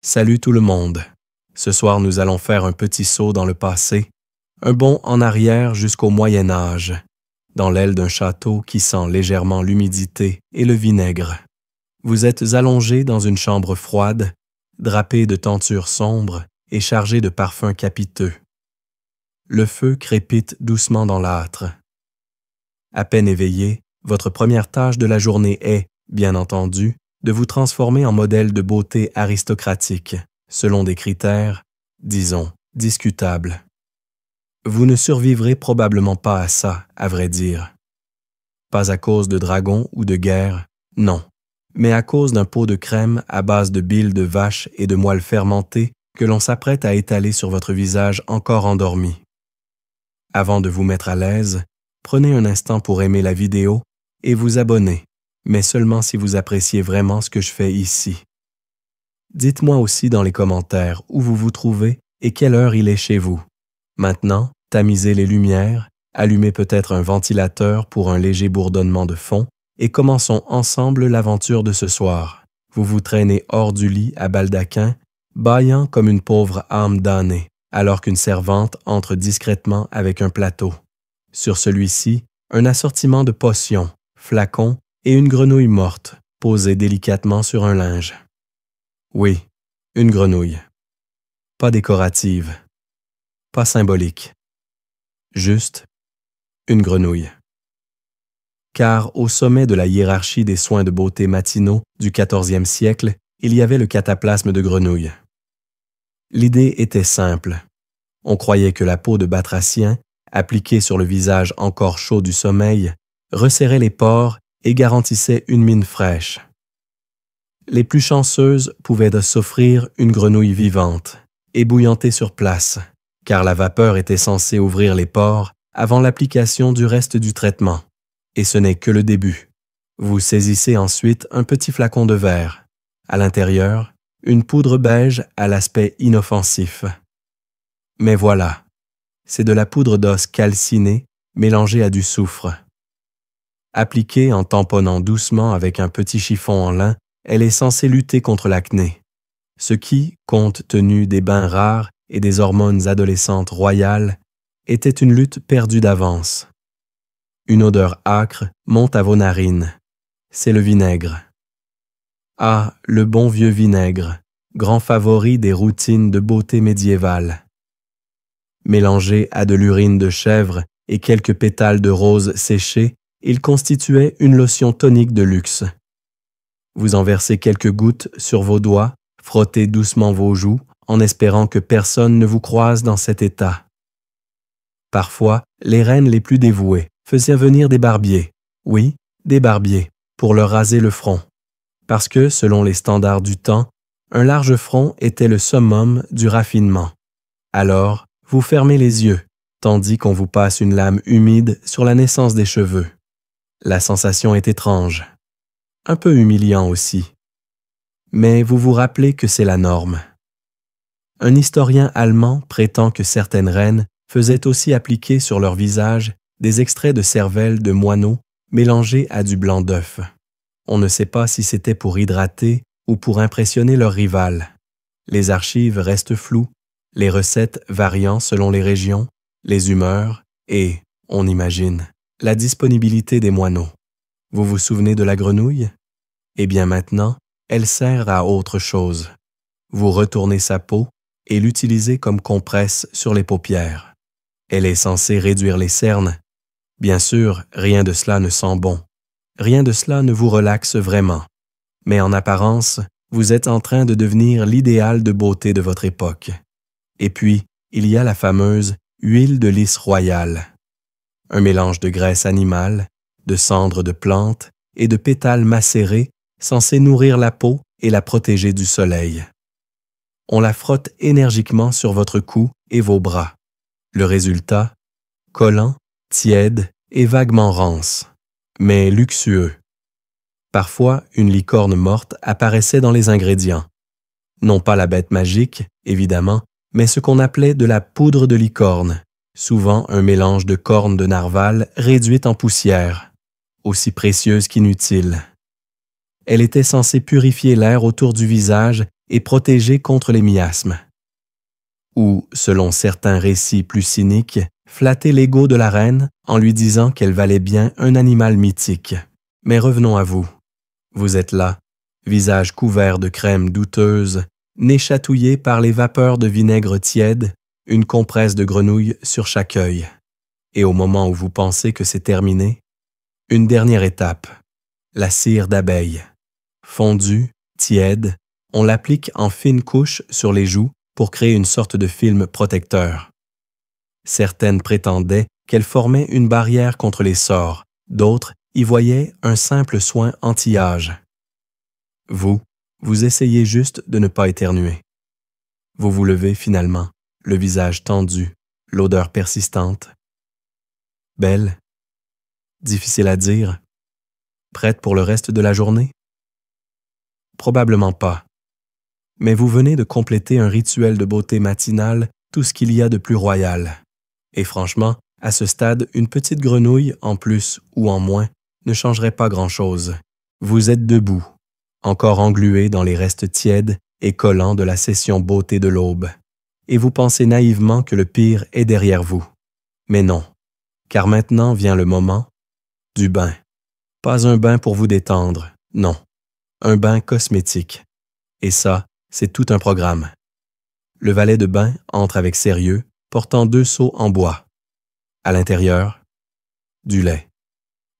Salut tout le monde. Ce soir, nous allons faire un petit saut dans le passé, un bond en arrière jusqu'au Moyen Âge, dans l'aile d'un château qui sent légèrement l'humidité et le vinaigre. Vous êtes allongé dans une chambre froide, drapée de tentures sombres et chargée de parfums capiteux. Le feu crépite doucement dans l'âtre. À peine éveillé, votre première tâche de la journée est, bien entendu, de vous transformer en modèle de beauté aristocratique, selon des critères, disons, discutables. Vous ne survivrez probablement pas à ça, à vrai dire. Pas à cause de dragons ou de guerre, non, mais à cause d'un pot de crème à base de bile de vache et de moelle fermentée que l'on s'apprête à étaler sur votre visage encore endormi. Avant de vous mettre à l'aise, prenez un instant pour aimer la vidéo et vous abonner, mais seulement si vous appréciez vraiment ce que je fais ici. Dites-moi aussi dans les commentaires où vous vous trouvez et quelle heure il est chez vous. Maintenant, tamisez les lumières, allumez peut-être un ventilateur pour un léger bourdonnement de fond et commençons ensemble l'aventure de ce soir. Vous vous traînez hors du lit à baldaquin, bâillant comme une pauvre âme damnée, alors qu'une servante entre discrètement avec un plateau. Sur celui-ci, un assortiment de potions, flacons et une grenouille morte, posée délicatement sur un linge. Oui, une grenouille. Pas décorative. Pas symbolique. Juste une grenouille. Car au sommet de la hiérarchie des soins de beauté matinaux du XIVe siècle, il y avait le cataplasme de grenouille. L'idée était simple. On croyait que la peau de batracien, appliquée sur le visage encore chaud du sommeil, resserrait les pores et garantissait une mine fraîche. Les plus chanceuses pouvaient s'offrir une grenouille vivante, ébouillantée sur place, car la vapeur était censée ouvrir les pores avant l'application du reste du traitement. Et ce n'est que le début. Vous saisissez ensuite un petit flacon de verre. À l'intérieur, une poudre beige à l'aspect inoffensif. Mais voilà, c'est de la poudre d'os calcinée mélangée à du soufre. Appliquée en tamponnant doucement avec un petit chiffon en lin, elle est censée lutter contre l'acné, ce qui, compte tenu des bains rares et des hormones adolescentes royales, était une lutte perdue d'avance. Une odeur âcre monte à vos narines. C'est le vinaigre. Ah, le bon vieux vinaigre, grand favori des routines de beauté médiévale. Mélangé à de l'urine de chèvre et quelques pétales de rose séchés, il constituait une lotion tonique de luxe. Vous en versez quelques gouttes sur vos doigts, frottez doucement vos joues en espérant que personne ne vous croise dans cet état. Parfois, les reines les plus dévouées faisaient venir des barbiers, oui, des barbiers, pour leur raser le front. Parce que, selon les standards du temps, un large front était le summum du raffinement. Alors, vous fermez les yeux, tandis qu'on vous passe une lame humide sur la naissance des cheveux. La sensation est étrange, un peu humiliant aussi. Mais vous vous rappelez que c'est la norme. Un historien allemand prétend que certaines reines faisaient aussi appliquer sur leur visage des extraits de cervelle de moineau mélangés à du blanc d'œuf. On ne sait pas si c'était pour hydrater ou pour impressionner leur rival. Les archives restent floues, les recettes variant selon les régions, les humeurs et, on imagine, la disponibilité des moineaux. Vous vous souvenez de la grenouille? Eh bien maintenant, elle sert à autre chose. Vous retournez sa peau et l'utilisez comme compresse sur les paupières. Elle est censée réduire les cernes. Bien sûr, rien de cela ne sent bon. Rien de cela ne vous relaxe vraiment. Mais en apparence, vous êtes en train de devenir l'idéal de beauté de votre époque. Et puis, il y a la fameuse huile de lys royale. Un mélange de graisse animale, de cendres de plantes et de pétales macérés censés nourrir la peau et la protéger du soleil. On la frotte énergiquement sur votre cou et vos bras. Le résultat, collant, tiède et vaguement rance, mais luxueux. Parfois, une licorne morte apparaissait dans les ingrédients. Non pas la bête magique, évidemment, mais ce qu'on appelait de la poudre de licorne, souvent un mélange de cornes de narval réduites en poussière, aussi précieuse qu'inutile. Elle était censée purifier l'air autour du visage et protégée contre les miasmes. Ou, selon certains récits plus cyniques, flatter l'ego de la reine en lui disant qu'elle valait bien un animal mythique. Mais revenons à vous. Vous êtes là, visage couvert de crème douteuse, nez chatouillé par les vapeurs de vinaigre tiède, une compresse de grenouille sur chaque œil. Et au moment où vous pensez que c'est terminé, une dernière étape, la cire d'abeille. Fondue, tiède, on l'applique en fines couches sur les joues pour créer une sorte de film protecteur. Certaines prétendaient qu'elle formait une barrière contre les sorts, d'autres y voyaient un simple soin anti-âge. Vous essayez juste de ne pas éternuer. Vous vous levez finalement, le visage tendu, l'odeur persistante. Belle? Difficile à dire? Prête pour le reste de la journée? Probablement pas. Mais vous venez de compléter un rituel de beauté matinale, tout ce qu'il y a de plus royal. Et franchement, à ce stade, une petite grenouille, en plus ou en moins, ne changerait pas grand-chose. Vous êtes debout, encore englué dans les restes tièdes et collants de la session beauté de l'aube. Et vous pensez naïvement que le pire est derrière vous. Mais non, car maintenant vient le moment du bain. Pas un bain pour vous détendre, non. Un bain cosmétique. Et ça, c'est tout un programme. Le valet de bain entre avec sérieux, portant 2 seaux en bois. À l'intérieur, du lait.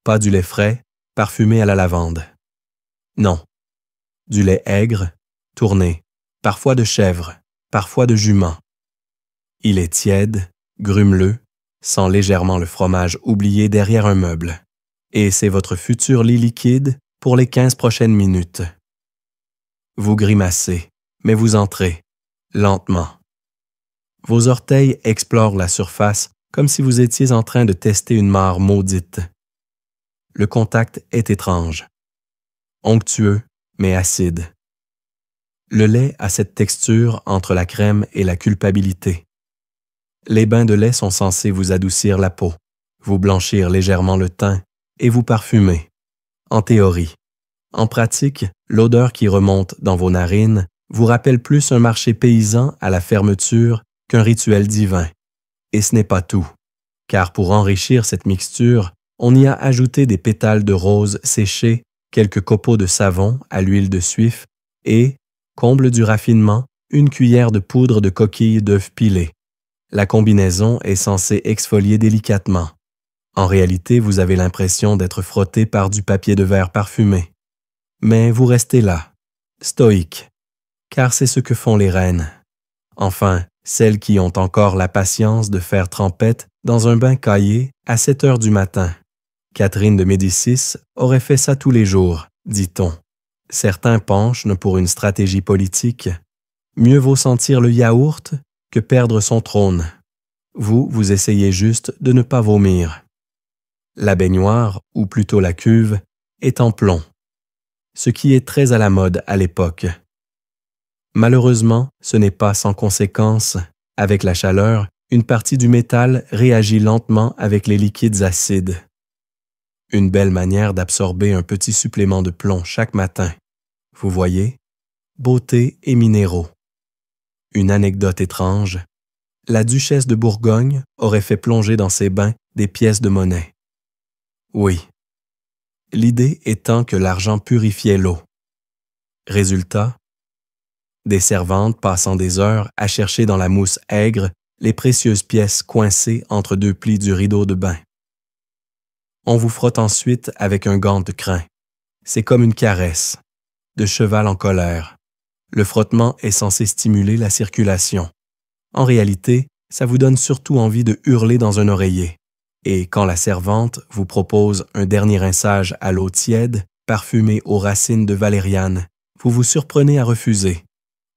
Pas du lait frais, parfumé à la lavande. Non. Du lait aigre, tourné, parfois de chèvre, parfois de jument. Il est tiède, grumeleux, sent légèrement le fromage oublié derrière un meuble. Et c'est votre futur lit liquide pour les 15 prochaines minutes. Vous grimacez, mais vous entrez, lentement. Vos orteils explorent la surface comme si vous étiez en train de tester une mare maudite. Le contact est étrange, onctueux mais acide. Le lait a cette texture entre la crème et la culpabilité. Les bains de lait sont censés vous adoucir la peau, vous blanchir légèrement le teint et vous parfumer. En théorie. En pratique, l'odeur qui remonte dans vos narines vous rappelle plus un marché paysan à la fermeture qu'un rituel divin. Et ce n'est pas tout, car pour enrichir cette mixture, on y a ajouté des pétales de rose séchés, quelques copeaux de savon à l'huile de suif et, comble du raffinement, une cuillère de poudre de coquille d'œuf pilé. La combinaison est censée exfolier délicatement. En réalité, vous avez l'impression d'être frotté par du papier de verre parfumé. Mais vous restez là, stoïque, car c'est ce que font les reines. Enfin, celles qui ont encore la patience de faire trempette dans un bain caillé à 7 heures du matin. Catherine de Médicis aurait fait ça tous les jours, dit-on. Certains penchent pour une stratégie politique. Mieux vaut sentir le yaourt que perdre son trône. Vous essayez juste de ne pas vomir. La baignoire, ou plutôt la cuve, est en plomb, ce qui est très à la mode à l'époque. Malheureusement, ce n'est pas sans conséquence. Avec la chaleur, une partie du métal réagit lentement avec les liquides acides. Une belle manière d'absorber un petit supplément de plomb chaque matin. Vous voyez? Beauté et minéraux. Une anecdote étrange. La duchesse de Bourgogne aurait fait plonger dans ses bains des pièces de monnaie. Oui. L'idée étant que l'argent purifiait l'eau. Résultat, des servantes passant des heures à chercher dans la mousse aigre les précieuses pièces coincées entre 2 plis du rideau de bain. On vous frotte ensuite avec un gant de crin. C'est comme une caresse, de cheval en colère. Le frottement est censé stimuler la circulation. En réalité, ça vous donne surtout envie de hurler dans un oreiller. Et quand la servante vous propose un dernier rinçage à l'eau tiède, parfumée aux racines de valériane, vous vous surprenez à refuser,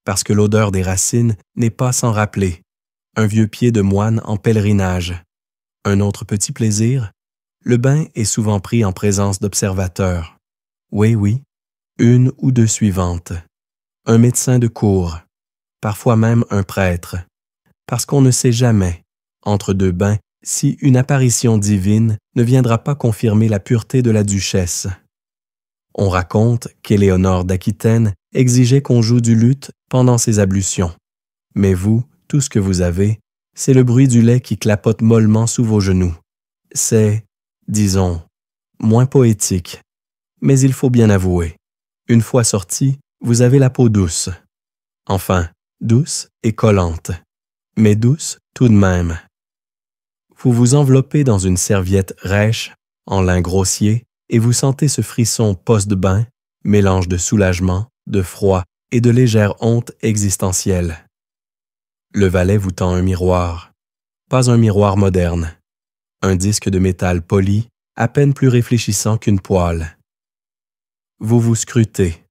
parce que l'odeur des racines n'est pas sans rappeler un vieux pied de moine en pèlerinage. Un autre petit plaisir, le bain est souvent pris en présence d'observateurs. Oui, 1 ou 2 suivantes. Un médecin de cour, parfois même un prêtre, parce qu'on ne sait jamais, entre 2 bains, si une apparition divine ne viendra pas confirmer la pureté de la duchesse. On raconte qu'Éléonore d'Aquitaine exigeait qu'on joue du luth pendant ses ablutions. Mais vous, tout ce que vous avez, c'est le bruit du lait qui clapote mollement sous vos genoux. C'est, disons, moins poétique. Mais il faut bien avouer, une fois sorti, vous avez la peau douce. Enfin, douce et collante, mais douce tout de même. Vous vous enveloppez dans une serviette rêche, en lin grossier, et vous sentez ce frisson post-bain, mélange de soulagement, de froid et de légère honte existentielle. Le valet vous tend un miroir, pas un miroir moderne, un disque de métal poli, à peine plus réfléchissant qu'une poêle. Vous vous scrutez.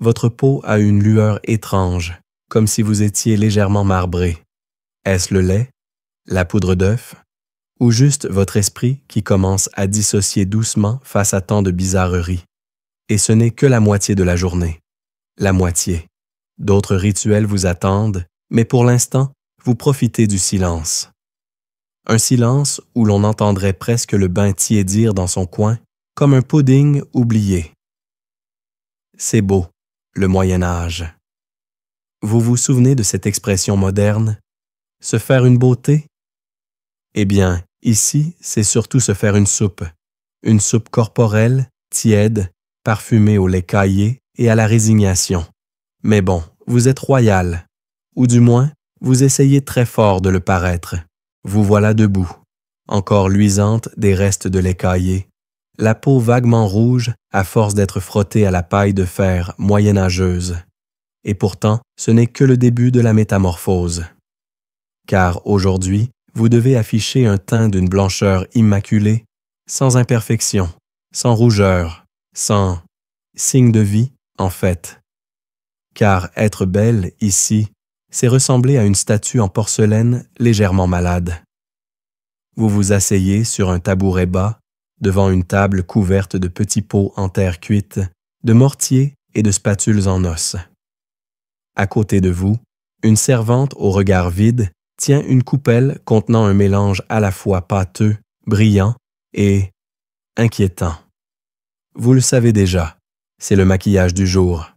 Votre peau a une lueur étrange, comme si vous étiez légèrement marbré. Est-ce le lait, la poudre d'œuf, ou juste votre esprit qui commence à dissocier doucement face à tant de bizarreries? Et ce n'est que la moitié de la journée. La moitié. D'autres rituels vous attendent, mais pour l'instant, vous profitez du silence. Un silence où l'on entendrait presque le bain tiédir dans son coin, comme un pudding oublié. C'est beau, le Moyen Âge. Vous vous souvenez de cette expression moderne, se faire une beauté? Eh bien, ici, c'est surtout se faire une soupe corporelle, tiède, parfumée au lait caillé et à la résignation. Mais bon, vous êtes royal, ou du moins, vous essayez très fort de le paraître. Vous voilà debout, encore luisante des restes de lait caillé, la peau vaguement rouge à force d'être frottée à la paille de fer moyenâgeuse. Et pourtant, ce n'est que le début de la métamorphose. Car aujourd'hui, vous devez afficher un teint d'une blancheur immaculée, sans imperfection, sans rougeur, sans signe de vie, en fait. Car être belle, ici, c'est ressembler à une statue en porcelaine légèrement malade. Vous vous asseyez sur un tabouret bas, devant une table couverte de petits pots en terre cuite, de mortiers et de spatules en os. À côté de vous, une servante au regard vide tient une coupelle contenant un mélange à la fois pâteux, brillant et inquiétant. Vous le savez déjà, c'est le maquillage du jour.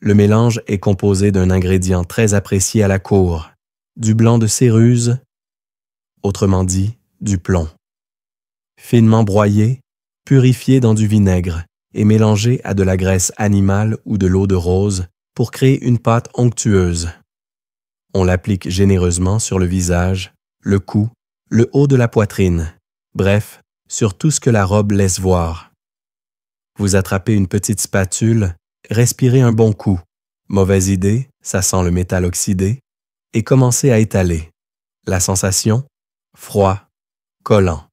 Le mélange est composé d'un ingrédient très apprécié à la cour, du blanc de céruse, autrement dit, du plomb. Finement broyé, purifié dans du vinaigre et mélangé à de la graisse animale ou de l'eau de rose pour créer une pâte onctueuse. On l'applique généreusement sur le visage, le cou, le haut de la poitrine, bref, sur tout ce que la robe laisse voir. Vous attrapez une petite spatule, respirez un bon coup. Mauvaise idée, ça sent le métal oxydé, et commencez à étaler. La sensation? Froid, collant.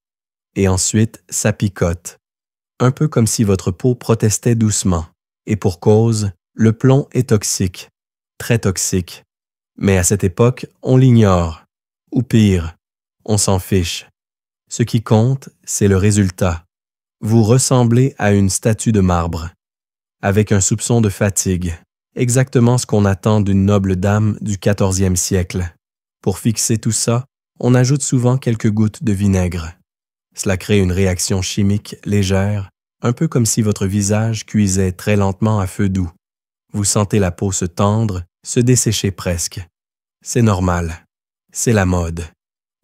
Et ensuite, ça picote. Un peu comme si votre peau protestait doucement. Et pour cause, le plomb est toxique, très toxique. Mais à cette époque, on l'ignore. Ou pire, on s'en fiche. Ce qui compte, c'est le résultat. Vous ressemblez à une statue de marbre, avec un soupçon de fatigue, exactement ce qu'on attend d'une noble dame du XIVe siècle. Pour fixer tout ça, on ajoute souvent quelques gouttes de vinaigre. Cela crée une réaction chimique légère, un peu comme si votre visage cuisait très lentement à feu doux. Vous sentez la peau se tendre, se dessécher presque. C'est normal. C'est la mode.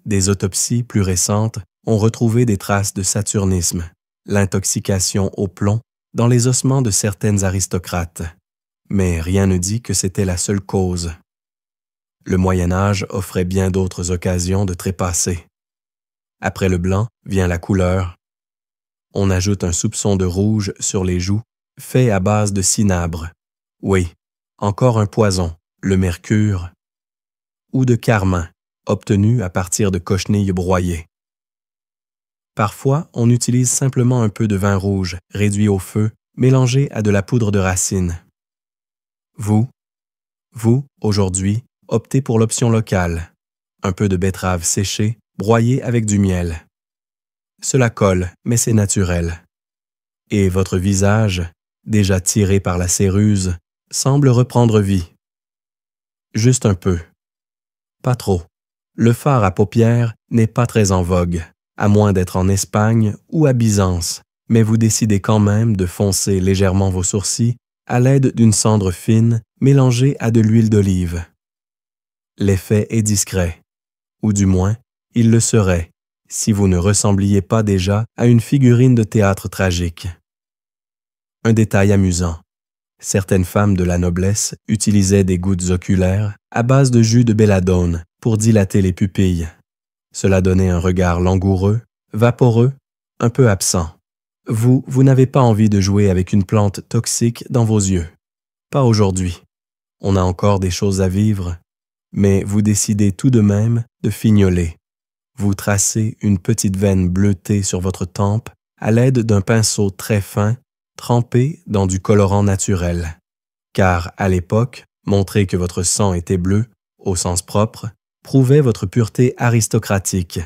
Des autopsies plus récentes ont retrouvé des traces de saturnisme, l'intoxication au plomb, dans les ossements de certaines aristocrates. Mais rien ne dit que c'était la seule cause. Le Moyen Âge offrait bien d'autres occasions de trépasser. Après le blanc vient la couleur. On ajoute un soupçon de rouge sur les joues, fait à base de cinabre. Oui, encore un poison, le mercure, ou de carmin, obtenu à partir de cochenilles broyées. Parfois, on utilise simplement un peu de vin rouge, réduit au feu, mélangé à de la poudre de racine. Vous, aujourd'hui, optez pour l'option locale, un peu de betterave séchée, broyée avec du miel. Cela colle, mais c'est naturel. Et votre visage, déjà tiré par la céruse, semble reprendre vie. Juste un peu. Pas trop. Le fard à paupières n'est pas très en vogue, à moins d'être en Espagne ou à Byzance, mais vous décidez quand même de foncer légèrement vos sourcils à l'aide d'une cendre fine mélangée à de l'huile d'olive. L'effet est discret, ou du moins, il le serait, si vous ne ressembliez pas déjà à une figurine de théâtre tragique. Un détail amusant. Certaines femmes de la noblesse utilisaient des gouttes oculaires à base de jus de belladone pour dilater les pupilles. Cela donnait un regard langoureux, vaporeux, un peu absent. Vous n'avez pas envie de jouer avec une plante toxique dans vos yeux. Pas aujourd'hui. On a encore des choses à vivre, mais vous décidez tout de même de fignoler. Vous tracez une petite veine bleutée sur votre tempe à l'aide d'un pinceau très fin, trempé dans du colorant naturel. Car, à l'époque, montrer que votre sang était bleu, au sens propre, prouvait votre pureté aristocratique.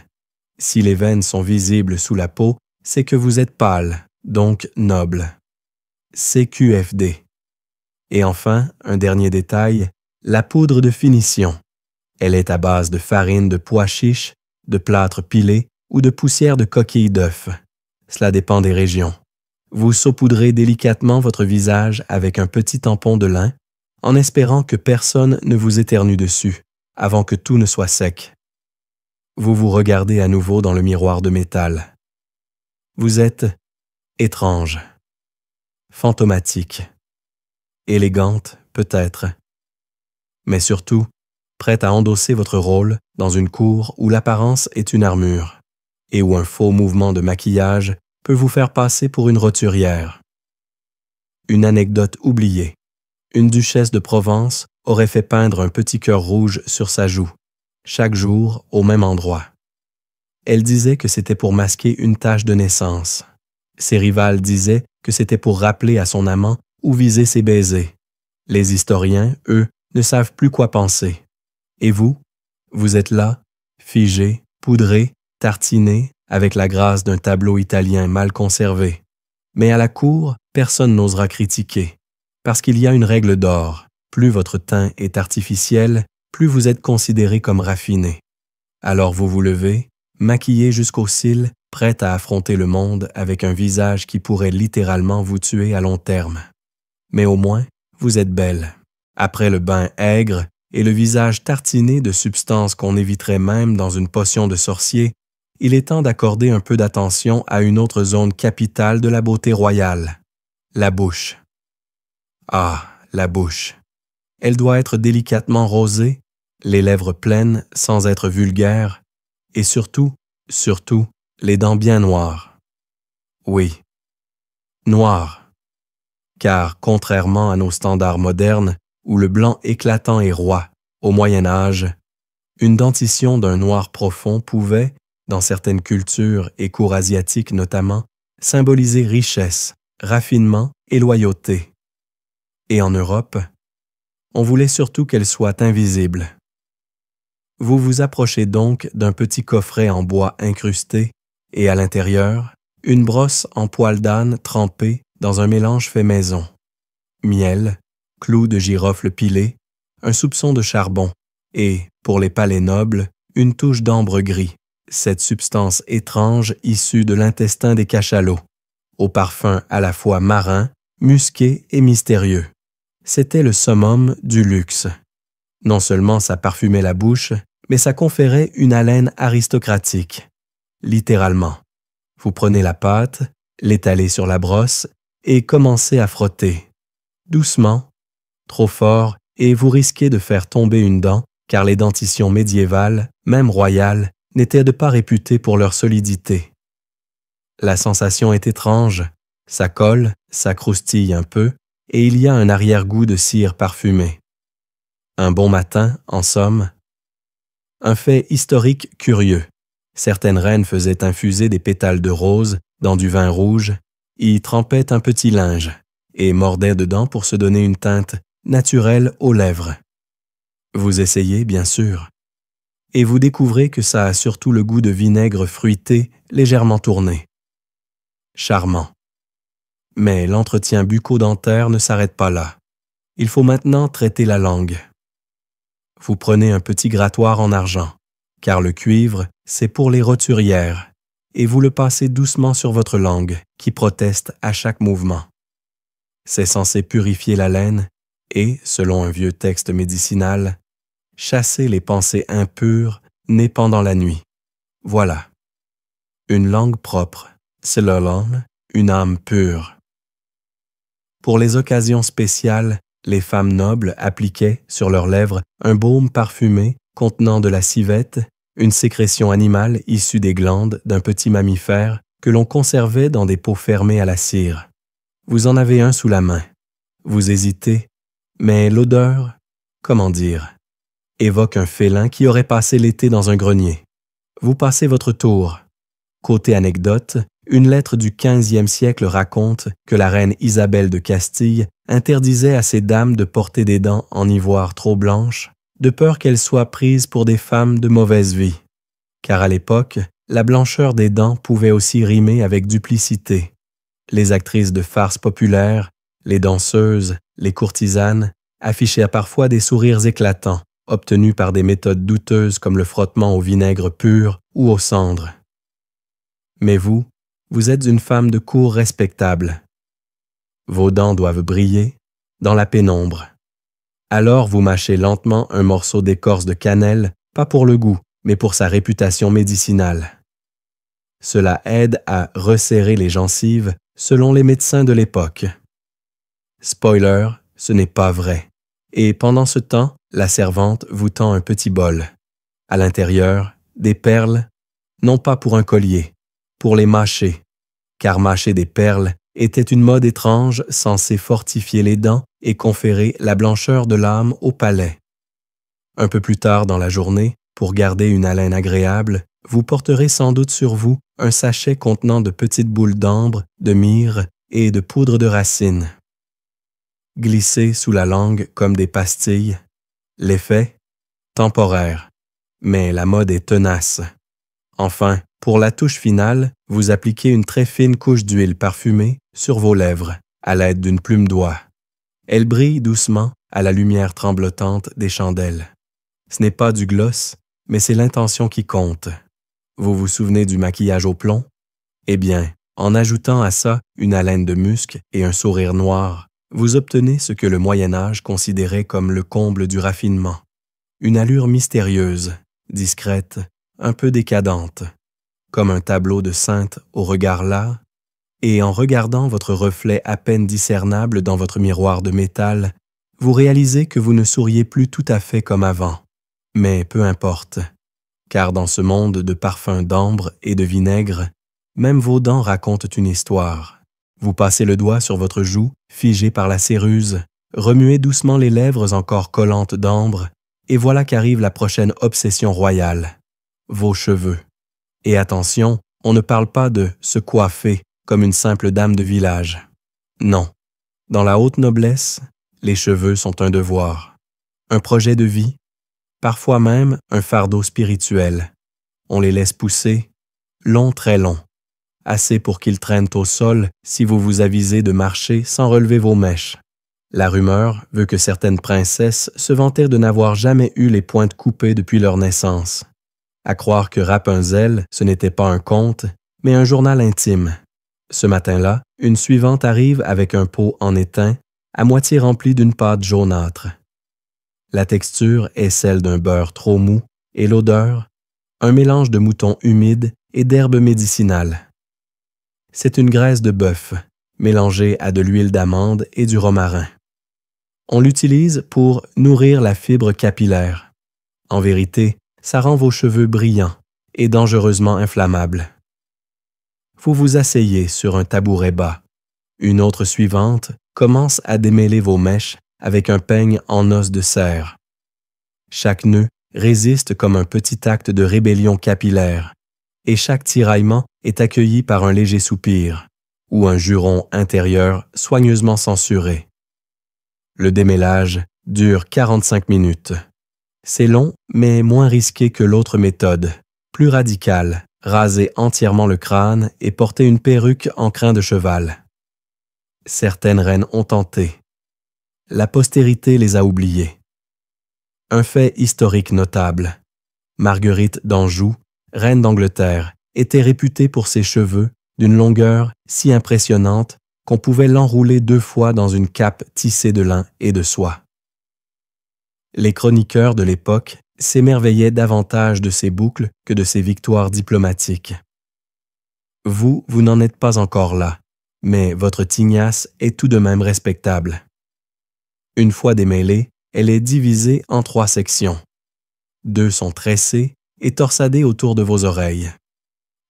Si les veines sont visibles sous la peau, c'est que vous êtes pâle, donc noble. CQFD. Et enfin, un dernier détail, la poudre de finition. Elle est à base de farine de pois chiches, de plâtre pilé ou de poussière de coquille d'œuf. Cela dépend des régions. Vous saupoudrez délicatement votre visage avec un petit tampon de lin, en espérant que personne ne vous éternue dessus, avant que tout ne soit sec. Vous vous regardez à nouveau dans le miroir de métal. Vous êtes étrange, fantomatique, élégante peut-être, mais surtout prête à endosser votre rôle dans une cour où l'apparence est une armure et où un faux mouvement de maquillage peut vous faire passer pour une roturière. Une anecdote oubliée. Une duchesse de Provence aurait fait peindre un petit cœur rouge sur sa joue, chaque jour au même endroit. Elle disait que c'était pour masquer une tache de naissance. Ses rivales disaient que c'était pour rappeler à son amant où viser ses baisers. Les historiens, eux, ne savent plus quoi penser. Et vous? Vous êtes là, figé, poudré, tartiné, avec la grâce d'un tableau italien mal conservé. Mais à la cour, personne n'osera critiquer, parce qu'il y a une règle d'or. Plus votre teint est artificiel, plus vous êtes considéré comme raffiné. Alors vous vous levez, maquillé jusqu'aux cils, prête à affronter le monde avec un visage qui pourrait littéralement vous tuer à long terme. Mais au moins, vous êtes belle. Après le bain aigre et le visage tartiné de substances qu'on éviterait même dans une potion de sorcier, il est temps d'accorder un peu d'attention à une autre zone capitale de la beauté royale, la bouche. Ah, la bouche. Elle doit être délicatement rosée, les lèvres pleines sans être vulgaires, et surtout, les dents bien noires. Oui, noires. Car, contrairement à nos standards modernes, où le blanc éclatant est roi, au Moyen Âge, une dentition d'un noir profond pouvait, dans certaines cultures et cours asiatiques notamment, symboliser richesse, raffinement et loyauté. Et en Europe, on voulait surtout qu'elle soit invisible. Vous vous approchez donc d'un petit coffret en bois incrusté et à l'intérieur, une brosse en poil d'âne trempée dans un mélange fait maison. Miel, clous de girofle pilés, un soupçon de charbon et, pour les palais nobles, une touche d'ambre gris, cette substance étrange issue de l'intestin des cachalots, au parfum à la fois marin, musqué et mystérieux. C'était le summum du luxe. Non seulement ça parfumait la bouche, mais ça conférait une haleine aristocratique. Littéralement. Vous prenez la pâte, l'étalez sur la brosse et commencez à frotter. Doucement, trop fort, et vous risquez de faire tomber une dent, car les dentitions médiévales, même royales, n'étaient de pas réputées pour leur solidité. La sensation est étrange, ça colle, ça croustille un peu, et il y a un arrière-goût de cire parfumée. Un bon matin, en somme. Un fait historique curieux. Certaines reines faisaient infuser des pétales de rose dans du vin rouge, y trempaient un petit linge et mordaient dedans pour se donner une teinte naturelle aux lèvres. Vous essayez, bien sûr, et vous découvrez que ça a surtout le goût de vinaigre fruité légèrement tourné. Charmant. Mais l'entretien bucco-dentaire ne s'arrête pas là. Il faut maintenant traiter la langue. Vous prenez un petit grattoir en argent, car le cuivre, c'est pour les roturières, et vous le passez doucement sur votre langue, qui proteste à chaque mouvement. C'est censé purifier la laine et, selon un vieux texte médicinal, chasser les pensées impures nées pendant la nuit. Voilà. Une langue propre, Silolam, une âme pure. Pour les occasions spéciales, les femmes nobles appliquaient sur leurs lèvres un baume parfumé contenant de la civette, une sécrétion animale issue des glandes d'un petit mammifère que l'on conservait dans des pots fermés à la cire. Vous en avez un sous la main. Vous hésitez, mais l'odeur, comment dire, évoque un félin qui aurait passé l'été dans un grenier. Vous passez votre tour. Côté anecdote, une lettre du XVe siècle raconte que la reine Isabelle de Castille interdisait à ses dames de porter des dents en ivoire trop blanches, de peur qu'elles soient prises pour des femmes de mauvaise vie. Car à l'époque, la blancheur des dents pouvait aussi rimer avec duplicité. Les actrices de farces populaires, les danseuses, les courtisanes, affichaient parfois des sourires éclatants, obtenus par des méthodes douteuses comme le frottement au vinaigre pur ou aux cendres. Mais vous êtes une femme de cour respectable. Vos dents doivent briller dans la pénombre. Alors vous mâchez lentement un morceau d'écorce de cannelle, pas pour le goût, mais pour sa réputation médicinale. Cela aide à resserrer les gencives selon les médecins de l'époque. Spoiler, ce n'est pas vrai. Et pendant ce temps, la servante vous tend un petit bol. À l'intérieur, des perles, non pas pour un collier, pour les mâcher, car mâcher des perles était une mode étrange censée fortifier les dents et conférer la blancheur de l'âme au palais. Un peu plus tard dans la journée, pour garder une haleine agréable, vous porterez sans doute sur vous un sachet contenant de petites boules d'ambre, de myrrhe et de poudre de racine. Glissez sous la langue comme des pastilles. L'effet? Temporaire. Mais la mode est tenace. Enfin, pour la touche finale, vous appliquez une très fine couche d'huile parfumée sur vos lèvres, à l'aide d'une plume d'oie. Elle brille doucement à la lumière tremblotante des chandelles. Ce n'est pas du gloss, mais c'est l'intention qui compte. Vous vous souvenez du maquillage au plomb? Eh bien, en ajoutant à ça une haleine de musc et un sourire noir, vous obtenez ce que le Moyen Âge considérait comme le comble du raffinement. Une allure mystérieuse, discrète, un peu décadente, comme un tableau de sainte au regard las, et en regardant votre reflet à peine discernable dans votre miroir de métal, vous réalisez que vous ne souriez plus tout à fait comme avant. Mais peu importe, car dans ce monde de parfums d'ambre et de vinaigre, même vos dents racontent une histoire. Vous passez le doigt sur votre joue, figée par la céruse, remuez doucement les lèvres encore collantes d'ambre, et voilà qu'arrive la prochaine obsession royale, vos cheveux. Et attention, on ne parle pas de se coiffer comme une simple dame de village. Non, dans la haute noblesse, les cheveux sont un devoir, un projet de vie, parfois même un fardeau spirituel. On les laisse pousser, long, très long, assez pour qu'ils traînent au sol si vous vous avisez de marcher sans relever vos mèches. La rumeur veut que certaines princesses se vantaient de n'avoir jamais eu les pointes coupées depuis leur naissance. À croire que Rapunzel, ce n'était pas un conte, mais un journal intime. Ce matin-là, une suivante arrive avec un pot en étain, à moitié rempli d'une pâte jaunâtre. La texture est celle d'un beurre trop mou et l'odeur, un mélange de mouton humide et d'herbes médicinales. C'est une graisse de bœuf, mélangée à de l'huile d'amande et du romarin. On l'utilise pour nourrir la fibre capillaire. En vérité, ça rend vos cheveux brillants et dangereusement inflammables. Vous vous asseyez sur un tabouret bas. Une autre suivante commence à démêler vos mèches avec un peigne en os de cerf. Chaque nœud résiste comme un petit acte de rébellion capillaire, et chaque tiraillement est accueilli par un léger soupir ou un juron intérieur soigneusement censuré. Le démêlage dure 45 minutes. C'est long, mais moins risqué que l'autre méthode, plus radicale, raser entièrement le crâne et porter une perruque en crin de cheval. Certaines reines ont tenté. La postérité les a oubliées. Un fait historique notable. Marguerite d'Anjou, reine d'Angleterre, était réputée pour ses cheveux d'une longueur si impressionnante qu'on pouvait l'enrouler 2 fois dans une cape tissée de lin et de soie. Les chroniqueurs de l'époque s'émerveillaient davantage de ces boucles que de ses victoires diplomatiques. Vous n'en êtes pas encore là, mais votre tignasse est tout de même respectable. Une fois démêlée, elle est divisée en 3 sections. 2 sont tressées et torsadées autour de vos oreilles.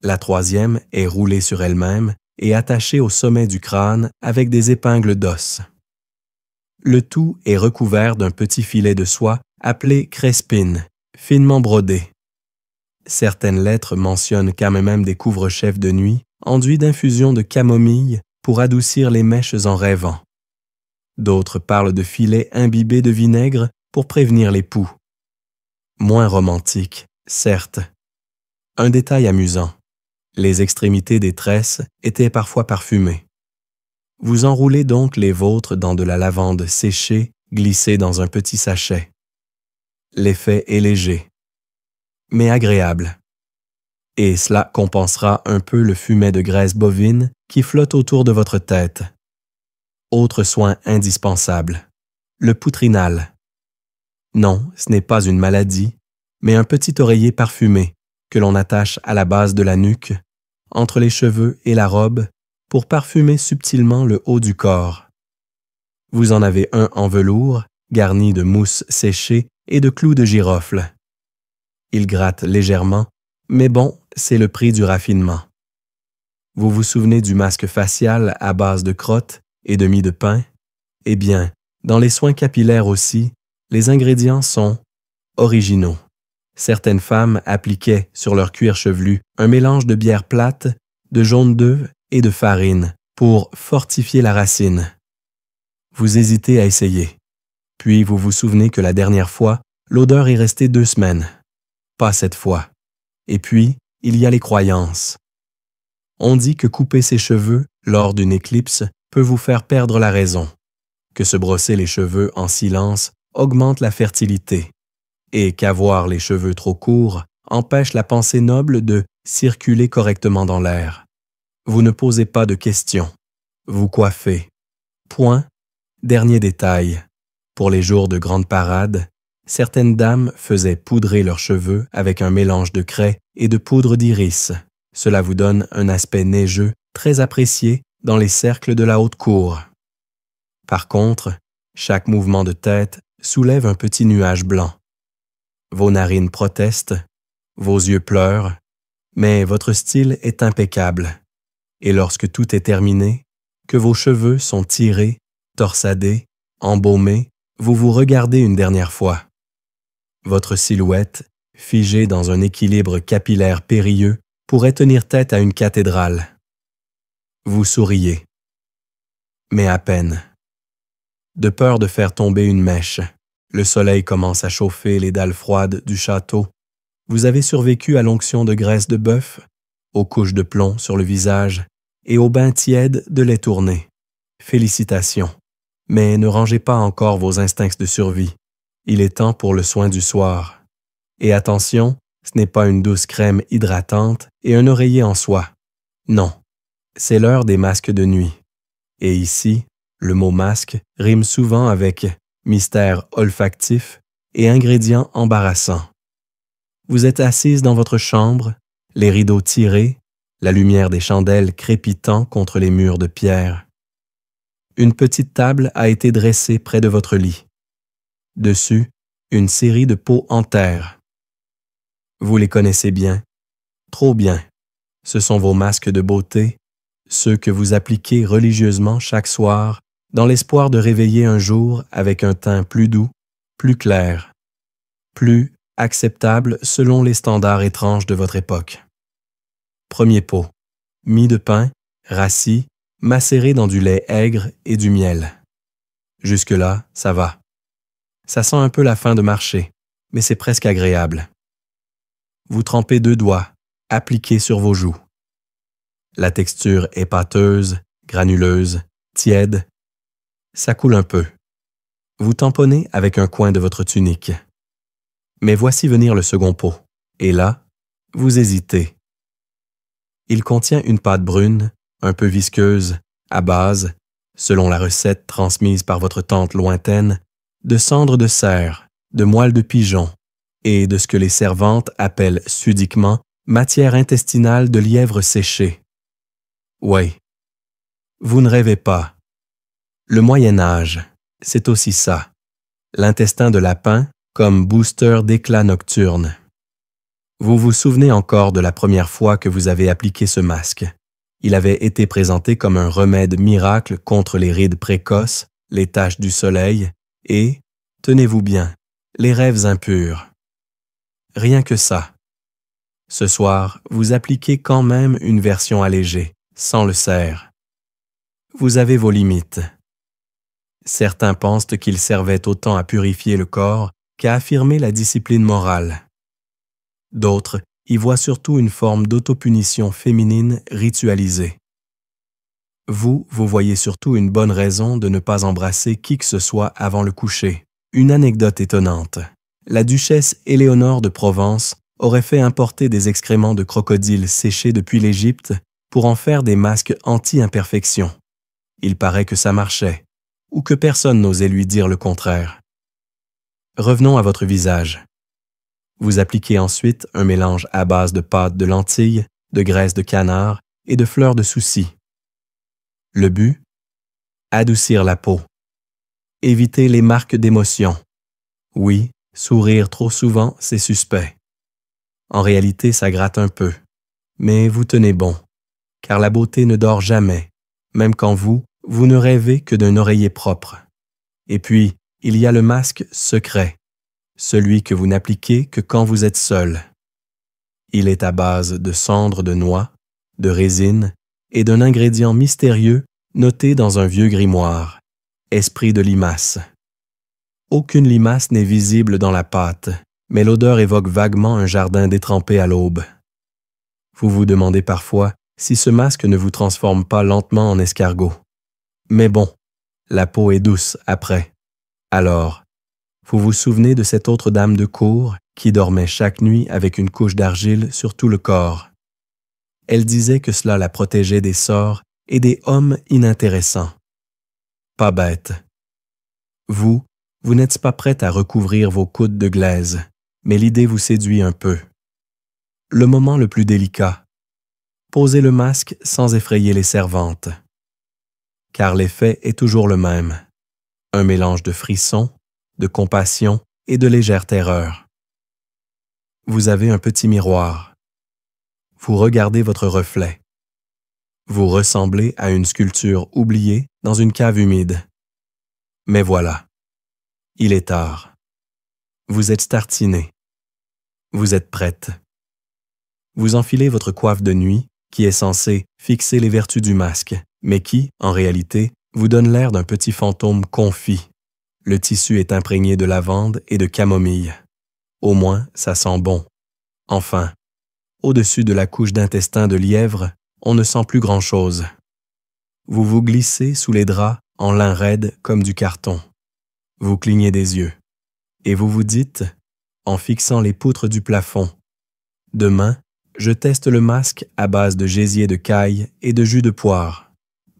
La 3e est roulée sur elle-même et attachée au sommet du crâne avec des épingles d'os. Le tout est recouvert d'un petit filet de soie appelé crespine, finement brodé. Certaines lettres mentionnent quand même des couvre-chefs de nuit enduits d'infusion de camomille pour adoucir les mèches en rêvant. D'autres parlent de filets imbibés de vinaigre pour prévenir les poux. Moins romantique, certes. Un détail amusant. Les extrémités des tresses étaient parfois parfumées. Vous enroulez donc les vôtres dans de la lavande séchée glissée dans un petit sachet. L'effet est léger, mais agréable. Et cela compensera un peu le fumet de graisse bovine qui flotte autour de votre tête. Autre soin indispensable, le poutrinal. Non, ce n'est pas une maladie, mais un petit oreiller parfumé que l'on attache à la base de la nuque, entre les cheveux et la robe, pour parfumer subtilement le haut du corps. Vous en avez un en velours, garni de mousse séchée et de clous de girofle. Il gratte légèrement, mais bon, c'est le prix du raffinement. Vous vous souvenez du masque facial à base de crottes et de mie de pain? Eh bien, dans les soins capillaires aussi, les ingrédients sont originaux. Certaines femmes appliquaient sur leur cuir chevelu un mélange de bière plate, de jaune d'œuf et de farine pour fortifier la racine. Vous hésitez à essayer. Puis vous vous souvenez que la dernière fois, l'odeur est restée 2 semaines. Pas cette fois. Et puis, il y a les croyances. On dit que couper ses cheveux lors d'une éclipse peut vous faire perdre la raison, que se brosser les cheveux en silence augmente la fertilité, et qu'avoir les cheveux trop courts empêche la pensée noble de circuler correctement dans l'air. Vous ne posez pas de questions. Vous coiffez. Point. Dernier détail. Pour les jours de grande parade, certaines dames faisaient poudrer leurs cheveux avec un mélange de craie et de poudre d'iris. Cela vous donne un aspect neigeux très apprécié dans les cercles de la haute cour. Par contre, chaque mouvement de tête soulève un petit nuage blanc. Vos narines protestent, vos yeux pleurent, mais votre style est impeccable. Et lorsque tout est terminé, que vos cheveux sont tirés, torsadés, embaumés, vous vous regardez une dernière fois. Votre silhouette, figée dans un équilibre capillaire périlleux, pourrait tenir tête à une cathédrale. Vous souriez. Mais à peine. De peur de faire tomber une mèche, le soleil commence à chauffer les dalles froides du château. Vous avez survécu à l'onction de graisse de bœuf, aux couches de plomb sur le visage et au bain tiède de lait tourné. Félicitations. Mais ne rangez pas encore vos instincts de survie. Il est temps pour le soin du soir. Et attention, ce n'est pas une douce crème hydratante et un oreiller en soie. Non, c'est l'heure des masques de nuit. Et ici, le mot masque rime souvent avec mystère olfactif et ingrédients embarrassants. Vous êtes assise dans votre chambre, les rideaux tirés, la lumière des chandelles crépitant contre les murs de pierre. Une petite table a été dressée près de votre lit. Dessus, une série de pots en terre. Vous les connaissez bien, trop bien. Ce sont vos masques de beauté, ceux que vous appliquez religieusement chaque soir dans l'espoir de réveiller un jour avec un teint plus doux, plus clair, plus acceptable selon les standards étranges de votre époque. Premier pot, mie de pain, rassis, macéré dans du lait aigre et du miel. Jusque-là, ça va. Ça sent un peu la fin de marché, mais c'est presque agréable. Vous trempez 2 doigts, appliqués sur vos joues. La texture est pâteuse, granuleuse, tiède. Ça coule un peu. Vous tamponnez avec un coin de votre tunique. Mais voici venir le second pot. Et là, vous hésitez. Il contient une pâte brune, un peu visqueuse, à base, selon la recette transmise par votre tante lointaine, de cendres de cerf, de moelle de pigeon et de ce que les servantes appellent sudiquement matière intestinale de lièvre séché. Oui, vous ne rêvez pas. Le Moyen Âge, c'est aussi ça. L'intestin de lapin comme booster d'éclat nocturne. Vous vous souvenez encore de la première fois que vous avez appliqué ce masque. Il avait été présenté comme un remède miracle contre les rides précoces, les taches du soleil et, tenez-vous bien, les rêves impurs. Rien que ça. Ce soir, vous appliquez quand même une version allégée, sans le cerf. Vous avez vos limites. Certains pensent qu'il servait autant à purifier le corps qu'à affirmer la discipline morale. D'autres y voient surtout une forme d'autopunition féminine ritualisée. Vous voyez surtout une bonne raison de ne pas embrasser qui que ce soit avant le coucher. Une anecdote étonnante. La duchesse Éléonore de Provence aurait fait importer des excréments de crocodiles séchés depuis l'Égypte pour en faire des masques anti-imperfection. Il paraît que ça marchait, ou que personne n'osait lui dire le contraire. Revenons à votre visage. Vous appliquez ensuite un mélange à base de pâte de lentilles, de graisse de canard et de fleurs de souci. Le but? Adoucir la peau. Éviter les marques d'émotion. Oui, sourire trop souvent, c'est suspect. En réalité, ça gratte un peu. Mais vous tenez bon, car la beauté ne dort jamais, même quand vous ne rêvez que d'un oreiller propre. Et puis, il y a le masque secret, celui que vous n'appliquez que quand vous êtes seul. Il est à base de cendres de noix, de résine et d'un ingrédient mystérieux noté dans un vieux grimoire, esprit de limace. Aucune limace n'est visible dans la pâte, mais l'odeur évoque vaguement un jardin détrempé à l'aube. Vous vous demandez parfois si ce masque ne vous transforme pas lentement en escargot. Mais bon, la peau est douce après. Alors, vous vous souvenez de cette autre dame de cour qui dormait chaque nuit avec une couche d'argile sur tout le corps. Elle disait que cela la protégeait des sorts et des hommes inintéressants. Pas bête. Vous n'êtes pas prête à recouvrir vos coudes de glaise, mais l'idée vous séduit un peu. Le moment le plus délicat. Posez le masque sans effrayer les servantes. Car l'effet est toujours le même. Un mélange de frissons, de compassion et de légère terreur. Vous avez un petit miroir. Vous regardez votre reflet. Vous ressemblez à une sculpture oubliée dans une cave humide. Mais voilà. Il est tard. Vous êtes tartinée. Vous êtes prête. Vous enfilez votre coiffe de nuit, qui est censée fixer les vertus du masque, mais qui, en réalité, vous donne l'air d'un petit fantôme confit. Le tissu est imprégné de lavande et de camomille. Au moins, ça sent bon. Enfin, au-dessus de la couche d'intestin de lièvre, on ne sent plus grand-chose. Vous vous glissez sous les draps en lin raide comme du carton. Vous clignez des yeux. Et vous vous dites, en fixant les poutres du plafond, « Demain, je teste le masque à base de gésier de caille et de jus de poire. »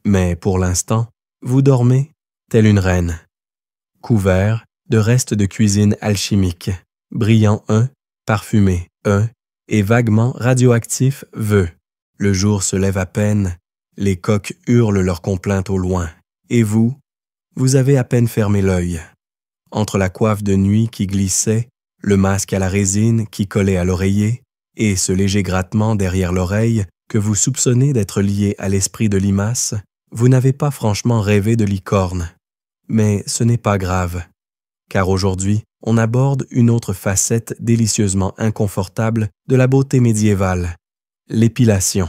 Mais pour l'instant, vous dormez telle une reine. Couvert de restes de cuisine alchimique, brillant un, parfumé un, et vaguement radioactif veut. Le jour se lève à peine, les coqs hurlent leur complainte au loin, et vous avez à peine fermé l'œil. Entre la coiffe de nuit qui glissait, le masque à la résine qui collait à l'oreiller, et ce léger grattement derrière l'oreille que vous soupçonnez d'être lié à l'esprit de limace, vous n'avez pas franchement rêvé de licorne. Mais ce n'est pas grave, car aujourd'hui, on aborde une autre facette délicieusement inconfortable de la beauté médiévale, l'épilation.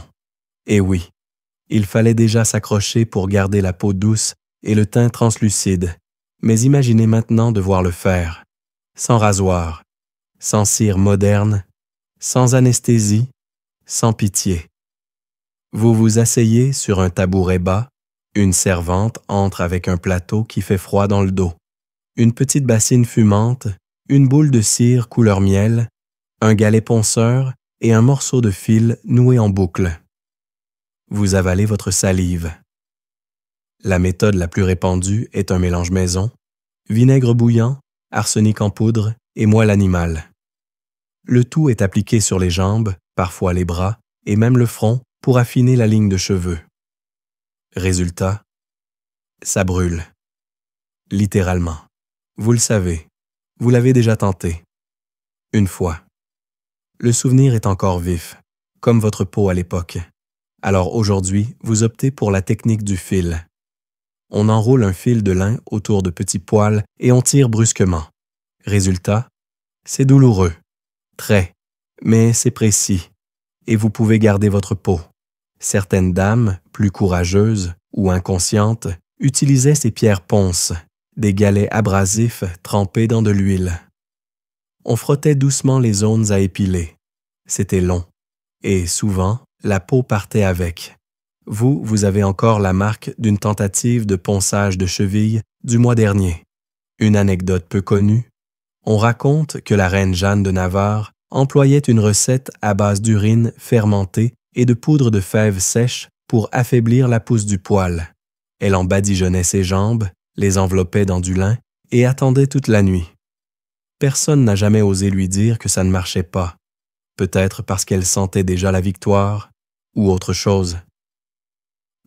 Et oui, il fallait déjà s'accrocher pour garder la peau douce et le teint translucide, mais imaginez maintenant devoir le faire, sans rasoir, sans cire moderne, sans anesthésie, sans pitié. Vous vous asseyez sur un tabouret bas, une servante entre avec un plateau qui fait froid dans le dos, une petite bassine fumante, une boule de cire couleur miel, un galet ponceur et un morceau de fil noué en boucle. Vous avalez votre salive. La méthode la plus répandue est un mélange maison, vinaigre bouillant, arsenic en poudre et moelle animale. Le tout est appliqué sur les jambes, parfois les bras et même le front pour affiner la ligne de cheveux. Résultat, ça brûle. Littéralement. Vous le savez, vous l'avez déjà tenté. Une fois. Le souvenir est encore vif, comme votre peau à l'époque. Alors aujourd'hui, vous optez pour la technique du fil. On enroule un fil de lin autour de petits poils et on tire brusquement. Résultat, c'est douloureux. Très, mais c'est précis. Et vous pouvez garder votre peau. Certaines dames, plus courageuses ou inconscientes, utilisaient ces pierres ponces, des galets abrasifs trempés dans de l'huile. On frottait doucement les zones à épiler. C'était long. Et souvent, la peau partait avec. Vous avez encore la marque d'une tentative de ponçage de cheville du mois dernier. Une anecdote peu connue. On raconte que la reine Jeanne de Navarre employait une recette à base d'urine fermentée et de poudre de fèves sèches pour affaiblir la pousse du poil. Elle en badigeonnait ses jambes, les enveloppait dans du lin et attendait toute la nuit. Personne n'a jamais osé lui dire que ça ne marchait pas, peut-être parce qu'elle sentait déjà la victoire ou autre chose.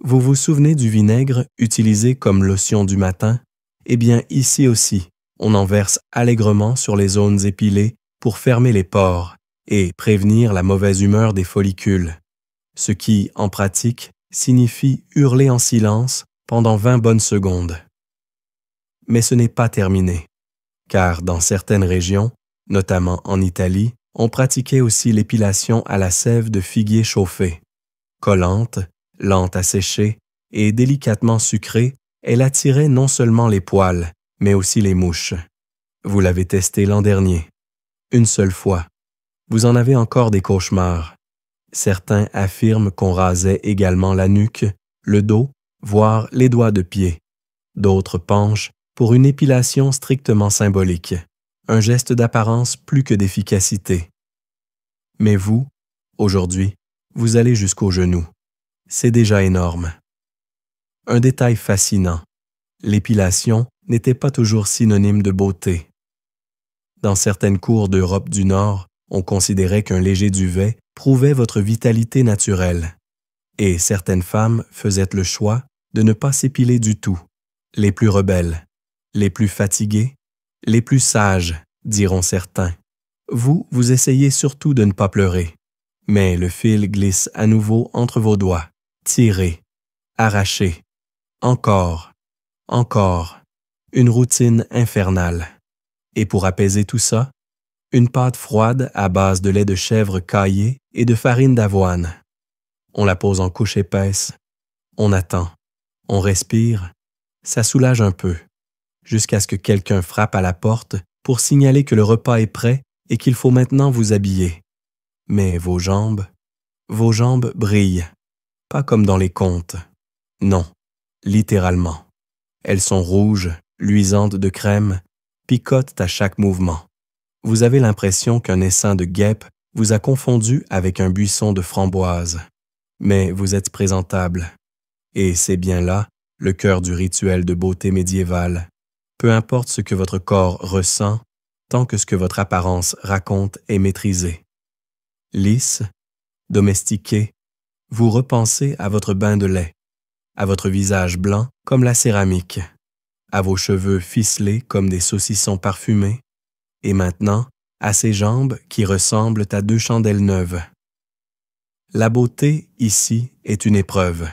Vous vous souvenez du vinaigre utilisé comme lotion du matin? Eh bien, ici aussi, on en verse allègrement sur les zones épilées pour fermer les pores et prévenir la mauvaise humeur des follicules, ce qui, en pratique, signifie hurler en silence pendant 20 bonnes secondes. Mais ce n'est pas terminé, car dans certaines régions, notamment en Italie, on pratiquait aussi l'épilation à la sève de figuier chauffé. Collante, lente à sécher et délicatement sucrée, elle attirait non seulement les poils, mais aussi les mouches. Vous l'avez testé l'an dernier. Une seule fois. Vous en avez encore des cauchemars. Certains affirment qu'on rasait également la nuque, le dos, voire les doigts de pied. D'autres penchent pour une épilation strictement symbolique, un geste d'apparence plus que d'efficacité. Mais vous, aujourd'hui, vous allez jusqu'aux genoux. C'est déjà énorme. Un détail fascinant. L'épilation n'était pas toujours synonyme de beauté. Dans certaines cours d'Europe du Nord, on considérait qu'un léger duvet prouvait votre vitalité naturelle. Et certaines femmes faisaient le choix de ne pas s'épiler du tout. Les plus rebelles, les plus fatiguées, les plus sages, diront certains. Vous essayez surtout de ne pas pleurer. Mais le fil glisse à nouveau entre vos doigts. Tirez, arrachez, encore, encore. Une routine infernale. Et pour apaiser tout ça, une pâte froide à base de lait de chèvre caillé et de farine d'avoine. On la pose en couche épaisse, on attend, on respire, ça soulage un peu, jusqu'à ce que quelqu'un frappe à la porte pour signaler que le repas est prêt et qu'il faut maintenant vous habiller. Mais vos jambes brillent, pas comme dans les contes. Non, littéralement. Elles sont rouges, luisantes de crème, picotent à chaque mouvement. Vous avez l'impression qu'un essaim de guêpes vous a confondu avec un buisson de framboises. Mais vous êtes présentable. Et c'est bien là le cœur du rituel de beauté médiévale. Peu importe ce que votre corps ressent, tant que ce que votre apparence raconte est maîtrisé. Lisse, domestiqué, vous repensez à votre bain de lait, à votre visage blanc comme la céramique, à vos cheveux ficelés comme des saucissons parfumés, et maintenant à ces jambes qui ressemblent à 2 chandelles neuves. La beauté, ici, est une épreuve,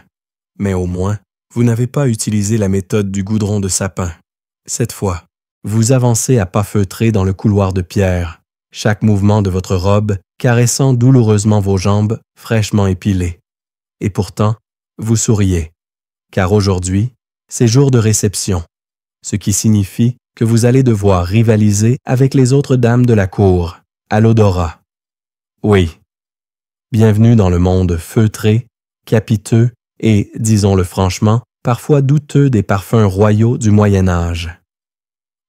mais au moins, vous n'avez pas utilisé la méthode du goudron de sapin. Cette fois, vous avancez à pas feutrés dans le couloir de pierre, chaque mouvement de votre robe caressant douloureusement vos jambes fraîchement épilées. Et pourtant, vous souriez, car aujourd'hui, c'est jour de réception, ce qui signifie que vous allez devoir rivaliser avec les autres dames de la cour, à l'odorat. Oui, bienvenue dans le monde feutré, capiteux et, disons-le franchement, parfois douteux des parfums royaux du Moyen Âge.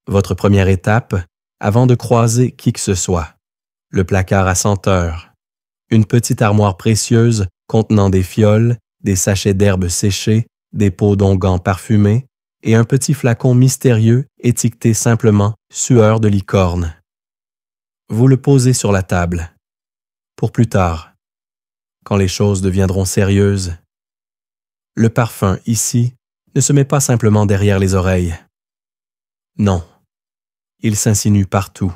Votre première étape, avant de croiser qui que ce soit, le placard à senteurs, une petite armoire précieuse contenant des fioles, des sachets d'herbes séchées des pots d'onguents parfumés et un petit flacon mystérieux étiqueté simplement « sueur de licorne ». Vous le posez sur la table. Pour plus tard, quand les choses deviendront sérieuses. Le parfum, ici, ne se met pas simplement derrière les oreilles. Non, il s'insinue partout.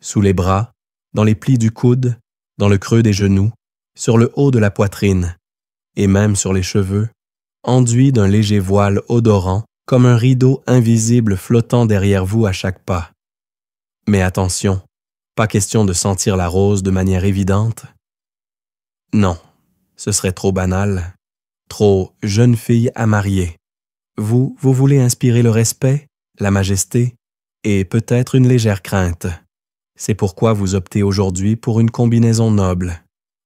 Sous les bras, dans les plis du coude, dans le creux des genoux, sur le haut de la poitrine, et même sur les cheveux, enduits d'un léger voile odorant, comme un rideau invisible flottant derrière vous à chaque pas. Mais attention, pas question de sentir la rose de manière évidente. Non, ce serait trop banal, trop jeune fille à marier. Vous voulez inspirer le respect, la majesté et peut-être une légère crainte. C'est pourquoi vous optez aujourd'hui pour une combinaison noble.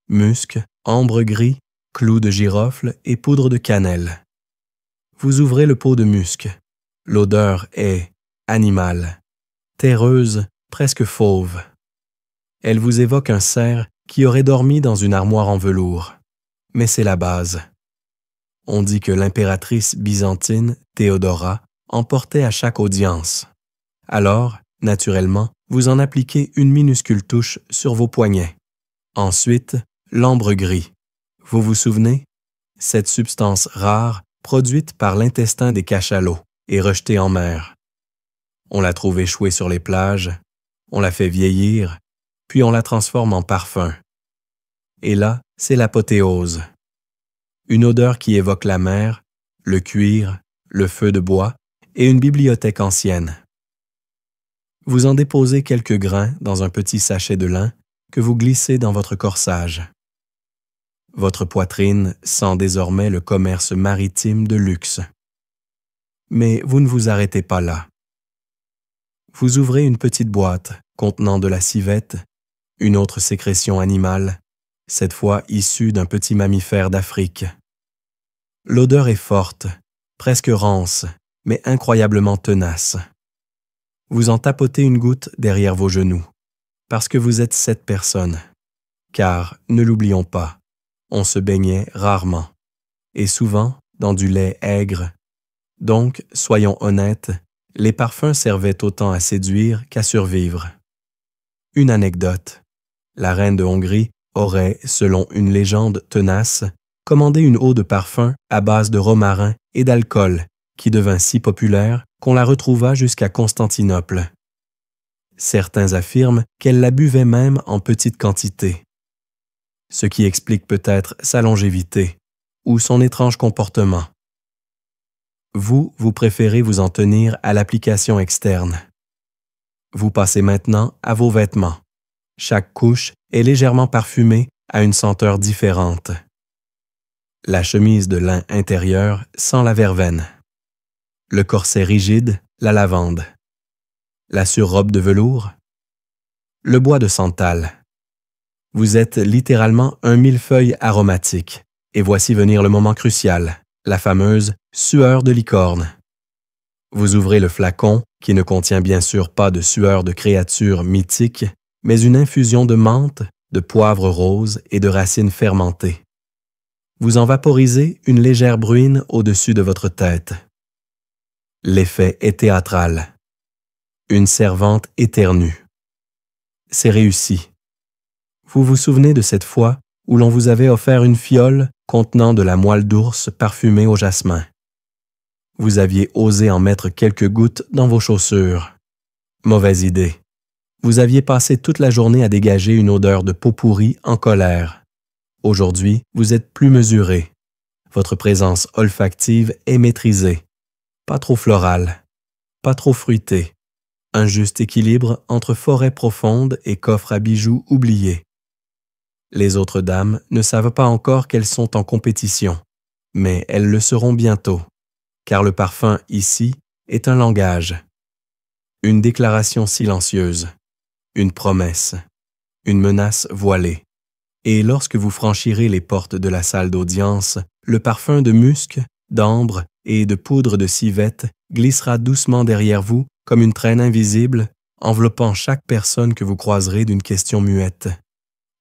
Musc, ambre gris, clous de girofle et poudre de cannelle. Vous ouvrez le pot de musc. L'odeur est animale, terreuse, presque fauve. Elle vous évoque un cerf qui aurait dormi dans une armoire en velours. Mais c'est la base. On dit que l'impératrice byzantine, Théodora, en portait à chaque audience. Alors, naturellement, vous en appliquez une minuscule touche sur vos poignets. Ensuite, l'ambre gris. Vous vous souvenez? Cette substance rare, produite par l'intestin des cachalots et rejetée en mer. On la trouve échouée sur les plages, on la fait vieillir, puis on la transforme en parfum. Et là, c'est l'apothéose. Une odeur qui évoque la mer, le cuir, le feu de bois et une bibliothèque ancienne. Vous en déposez quelques grains dans un petit sachet de lin que vous glissez dans votre corsage. Votre poitrine sent désormais le commerce maritime de luxe. Mais vous ne vous arrêtez pas là. Vous ouvrez une petite boîte contenant de la civette, une autre sécrétion animale, cette fois issue d'un petit mammifère d'Afrique. L'odeur est forte, presque rance, mais incroyablement tenace. Vous en tapotez une goutte derrière vos genoux, parce que vous êtes cette personne. Car, ne l'oublions pas, on se baignait rarement, et souvent dans du lait aigre. Donc, soyons honnêtes, les parfums servaient autant à séduire qu'à survivre. Une anecdote. La reine de Hongrie aurait, selon une légende tenace, commandé une eau de parfum à base de romarin et d'alcool qui devint si populaire qu'on la retrouva jusqu'à Constantinople. Certains affirment qu'elle la buvait même en petite quantité, ce qui explique peut-être sa longévité ou son étrange comportement. Vous préférez vous en tenir à l'application externe. Vous passez maintenant à vos vêtements. Chaque couche est légèrement parfumée à une senteur différente. La chemise de lin intérieur sent la verveine. Le corset rigide, la lavande. La surrobe de velours, le bois de santal. Vous êtes littéralement un millefeuille aromatique. Et voici venir le moment crucial, la fameuse sueur de licorne. Vous ouvrez le flacon, qui ne contient bien sûr pas de sueur de créature mythique, mais une infusion de menthe, de poivre rose et de racines fermentées. Vous en vaporisez une légère bruine au-dessus de votre tête. L'effet est théâtral. Une servante éternue. C'est réussi. Vous vous souvenez de cette fois où l'on vous avait offert une fiole contenant de la moelle d'ours parfumée au jasmin. Vous aviez osé en mettre quelques gouttes dans vos chaussures. Mauvaise idée. Vous aviez passé toute la journée à dégager une odeur de peau pourrie en colère. Aujourd'hui, vous êtes plus mesuré. Votre présence olfactive est maîtrisée. Pas trop florale, pas trop fruitée. Un juste équilibre entre forêt profonde et coffre à bijoux oubliés. Les autres dames ne savent pas encore qu'elles sont en compétition, mais elles le seront bientôt, car le parfum ici est un langage. Une déclaration silencieuse, une promesse, une menace voilée. Et lorsque vous franchirez les portes de la salle d'audience, le parfum de musc, d'ambre et de poudre de civette glissera doucement derrière vous comme une traîne invisible, enveloppant chaque personne que vous croiserez d'une question muette.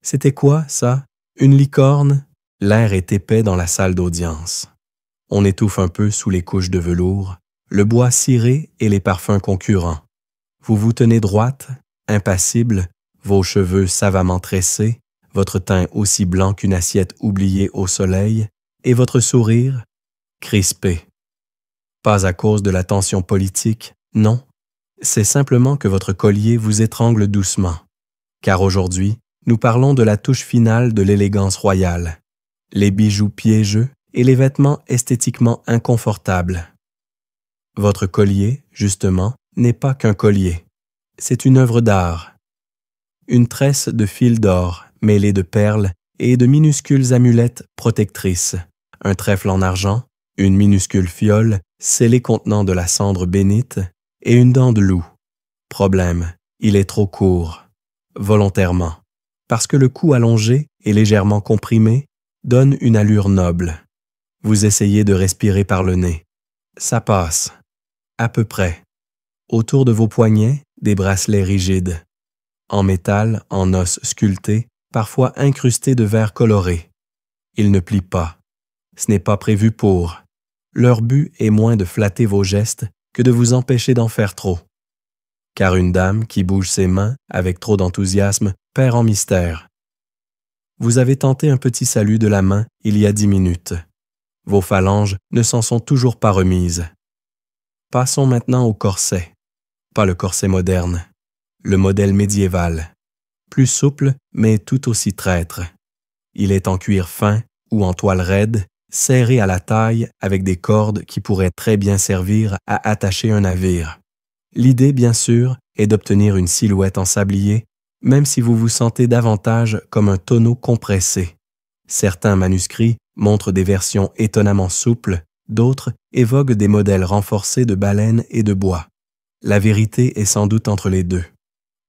C'était quoi, ça? Une licorne? L'air est épais dans la salle d'audience. On étouffe un peu sous les couches de velours, le bois ciré et les parfums concurrents. Vous vous tenez droite, impassible, vos cheveux savamment tressés, votre teint aussi blanc qu'une assiette oubliée au soleil, et votre sourire crispé. Pas à cause de la tension politique, non, c'est simplement que votre collier vous étrangle doucement. Car aujourd'hui, nous parlons de la touche finale de l'élégance royale, les bijoux piégeux et les vêtements esthétiquement inconfortables. Votre collier, justement, n'est pas qu'un collier. C'est une œuvre d'art. Une tresse de fils d'or mêlée de perles et de minuscules amulettes protectrices, un trèfle en argent, une minuscule fiole scellée contenant de la cendre bénite et une dent de loup. Problème, il est trop court, volontairement, parce que le cou allongé et légèrement comprimé donne une allure noble. Vous essayez de respirer par le nez. Ça passe. À peu près. Autour de vos poignets, des bracelets rigides. En métal, en os sculpté, parfois incrustés de verre coloré. Ils ne plient pas. Ce n'est pas prévu pour. Leur but est moins de flatter vos gestes que de vous empêcher d'en faire trop. Car une dame qui bouge ses mains avec trop d'enthousiasme perd en mystère. Vous avez tenté un petit salut de la main il y a 10 minutes. Vos phalanges ne s'en sont toujours pas remises. Passons maintenant au corset. Pas le corset moderne, le modèle médiéval. Plus souple, mais tout aussi traître. Il est en cuir fin ou en toile raide, serré à la taille avec des cordes qui pourraient très bien servir à attacher un navire. L'idée, bien sûr, est d'obtenir une silhouette en sablier, même si vous vous sentez davantage comme un tonneau compressé. Certains manuscrits montrent des versions étonnamment souples, d'autres évoquent des modèles renforcés de baleines et de bois. La vérité est sans doute entre les deux.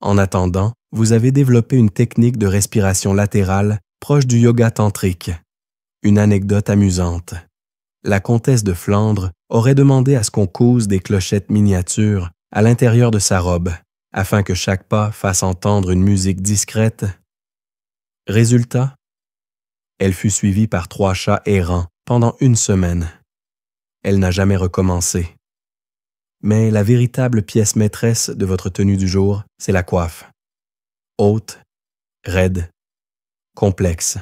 En attendant, vous avez développé une technique de respiration latérale proche du yoga tantrique. Une anecdote amusante. La comtesse de Flandre aurait demandé à ce qu'on couse des clochettes miniatures à l'intérieur de sa robe, afin que chaque pas fasse entendre une musique discrète. Résultat, elle fut suivie par 3 chats errants pendant 1 semaine. Elle n'a jamais recommencé. Mais la véritable pièce maîtresse de votre tenue du jour, c'est la coiffe. Haute, raide, complexe.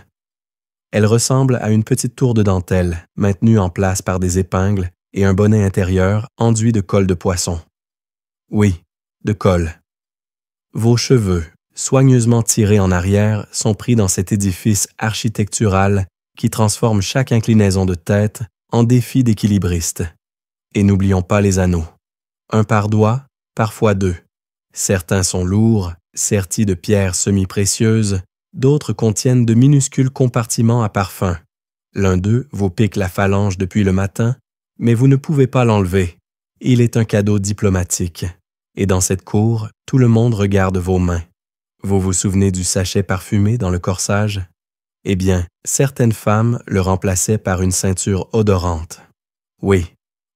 Elle ressemble à une petite tour de dentelle, maintenue en place par des épingles et un bonnet intérieur enduit de colle de poisson. Oui, de colle. Vos cheveux, soigneusement tirés en arrière, sont pris dans cet édifice architectural qui transforme chaque inclinaison de tête en défi d'équilibriste. Et n'oublions pas les anneaux. Un par doigt, parfois 2. Certains sont lourds, sertis de pierres semi-précieuses, d'autres contiennent de minuscules compartiments à parfum. L'un d'eux vous pique la phalange depuis le matin, mais vous ne pouvez pas l'enlever. Il est un cadeau diplomatique. Et dans cette cour, tout le monde regarde vos mains. Vous vous souvenez du sachet parfumé dans le corsage? Eh bien, certaines femmes le remplaçaient par une ceinture odorante. Oui,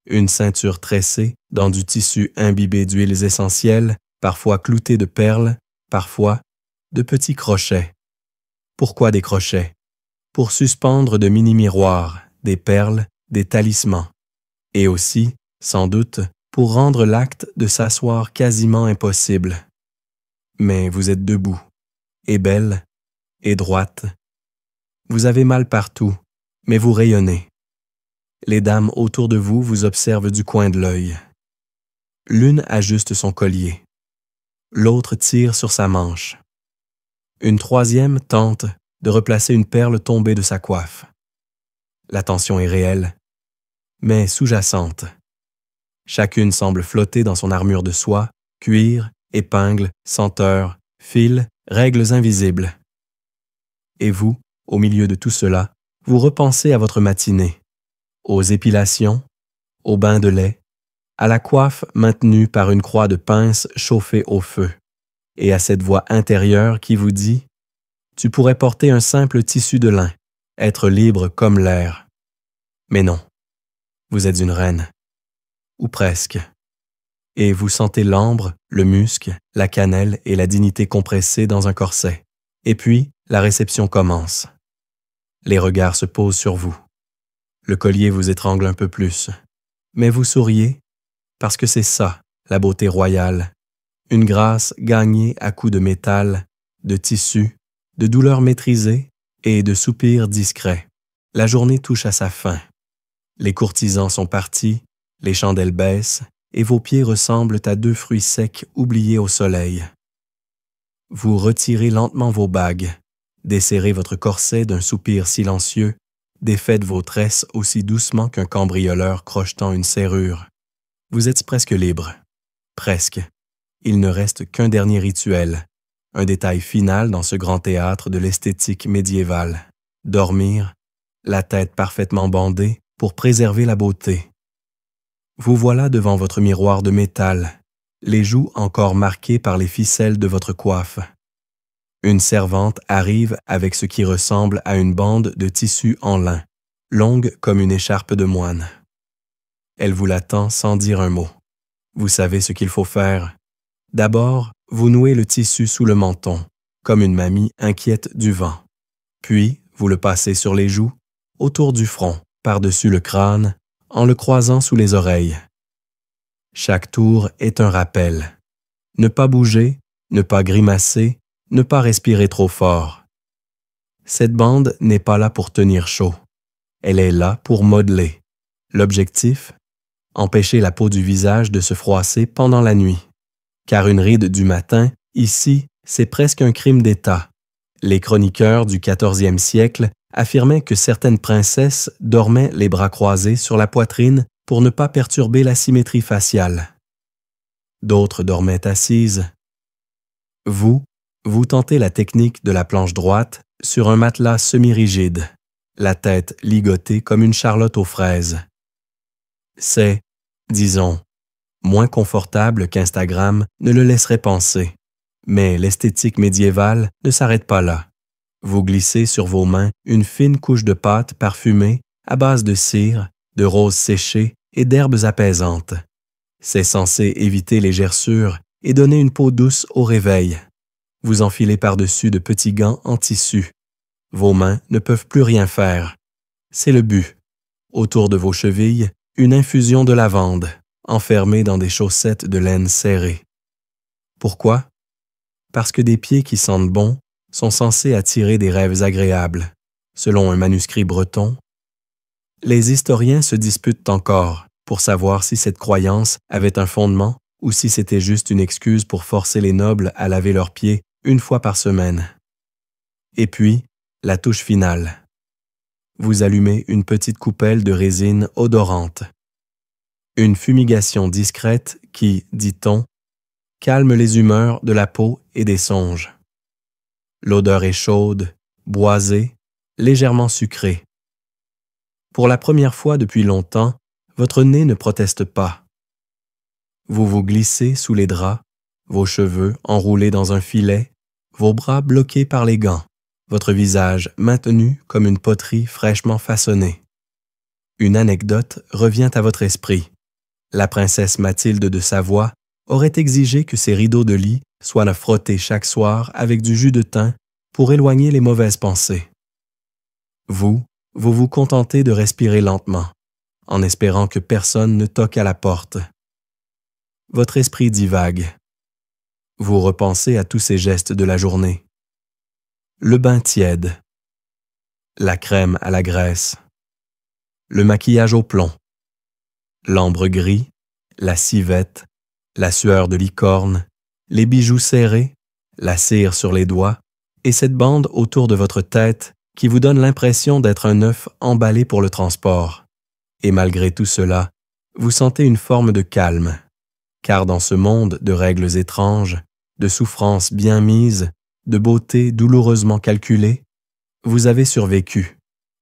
une ceinture tressée dans du tissu imbibé d'huiles essentielles, parfois clouté de perles, parfois de petits crochets. Pourquoi des crochets? Pour suspendre de mini-miroirs, des perles, des talismans. Et aussi, sans doute, pour rendre l'acte de s'asseoir quasiment impossible. Mais vous êtes debout, et belle, et droite. Vous avez mal partout, mais vous rayonnez. Les dames autour de vous vous observent du coin de l'œil. L'une ajuste son collier. L'autre tire sur sa manche. Une troisième tente de replacer une perle tombée de sa coiffe. La tension est réelle, mais sous-jacente. Chacune semble flotter dans son armure de soie, cuir, épingles, senteurs, fils, règles invisibles. Et vous, au milieu de tout cela, vous repensez à votre matinée, aux épilations, au bain de lait, à la coiffe maintenue par une croix de pince chauffée au feu, et à cette voix intérieure qui vous dit « Tu pourrais porter un simple tissu de lin, être libre comme l'air. » Mais non, vous êtes une reine. Ou presque. Et vous sentez l'ambre, le musc, la cannelle et la dignité compressée dans un corset. Et puis, la réception commence. Les regards se posent sur vous. Le collier vous étrangle un peu plus, mais vous souriez parce que c'est ça, la beauté royale, une grâce gagnée à coups de métal, de tissu, de douleurs maîtrisées et de soupirs discrets. La journée touche à sa fin. Les courtisans sont partis, les chandelles baissent, et vos pieds ressemblent à deux fruits secs oubliés au soleil. Vous retirez lentement vos bagues, desserrez votre corset d'un soupir silencieux, défaites vos tresses aussi doucement qu'un cambrioleur crochetant une serrure. Vous êtes presque libre. Presque. Il ne reste qu'un dernier rituel, un détail final dans ce grand théâtre de l'esthétique médiévale. Dormir, la tête parfaitement bandée, pour préserver la beauté. Vous voilà devant votre miroir de métal, les joues encore marquées par les ficelles de votre coiffe. Une servante arrive avec ce qui ressemble à une bande de tissu en lin, longue comme une écharpe de moine. Elle vous l'attend sans dire un mot. Vous savez ce qu'il faut faire. D'abord, vous nouez le tissu sous le menton, comme une mamie inquiète du vent. Puis, vous le passez sur les joues, autour du front, par-dessus le crâne, en le croisant sous les oreilles. Chaque tour est un rappel. Ne pas bouger, ne pas grimacer, ne pas respirer trop fort. Cette bande n'est pas là pour tenir chaud. Elle est là pour modeler. L'objectif? Empêcher la peau du visage de se froisser pendant la nuit. Car une ride du matin, ici, c'est presque un crime d'État. Les chroniqueurs du 14e siècle affirmaient que certaines princesses dormaient les bras croisés sur la poitrine pour ne pas perturber la symétrie faciale. D'autres dormaient assises. Vous tentez la technique de la planche droite sur un matelas semi-rigide, la tête ligotée comme une charlotte aux fraises. C'est, disons, moins confortable qu'Instagram ne le laisserait penser. Mais l'esthétique médiévale ne s'arrête pas là. Vous glissez sur vos mains une fine couche de pâte parfumée à base de cire, de roses séchées et d'herbes apaisantes. C'est censé éviter les gerçures et donner une peau douce au réveil. Vous enfilez par-dessus de petits gants en tissu. Vos mains ne peuvent plus rien faire. C'est le but. Autour de vos chevilles, une infusion de lavande, enfermée dans des chaussettes de laine serrées. Pourquoi? Parce que des pieds qui sentent bon sont censés attirer des rêves agréables, selon un manuscrit breton. Les historiens se disputent encore pour savoir si cette croyance avait un fondement ou si c'était juste une excuse pour forcer les nobles à laver leurs pieds une fois par semaine. Et puis, la touche finale. Vous allumez une petite coupelle de résine odorante. Une fumigation discrète qui, dit-on, calme les humeurs de la peau et des songes. L'odeur est chaude, boisée, légèrement sucrée. Pour la première fois depuis longtemps, votre nez ne proteste pas. Vous vous glissez sous les draps, vos cheveux enroulés dans un filet, vos bras bloqués par les gants, votre visage maintenu comme une poterie fraîchement façonnée. Une anecdote revient à votre esprit. La princesse Mathilde de Savoie aurait exigé que ses rideaux de lit soient frottés chaque soir avec du jus de thym pour éloigner les mauvaises pensées. Vous vous contentez de respirer lentement, en espérant que personne ne toque à la porte. Votre esprit divague. Vous repensez à tous ces gestes de la journée. Le bain tiède, la crème à la graisse, le maquillage au plomb, l'ambre gris, la civette, la sueur de licorne, les bijoux serrés, la cire sur les doigts et cette bande autour de votre tête qui vous donne l'impression d'être un œuf emballé pour le transport. Et malgré tout cela, vous sentez une forme de calme, car dans ce monde de règles étranges, de souffrances bien mises, de beauté douloureusement calculée, vous avez survécu,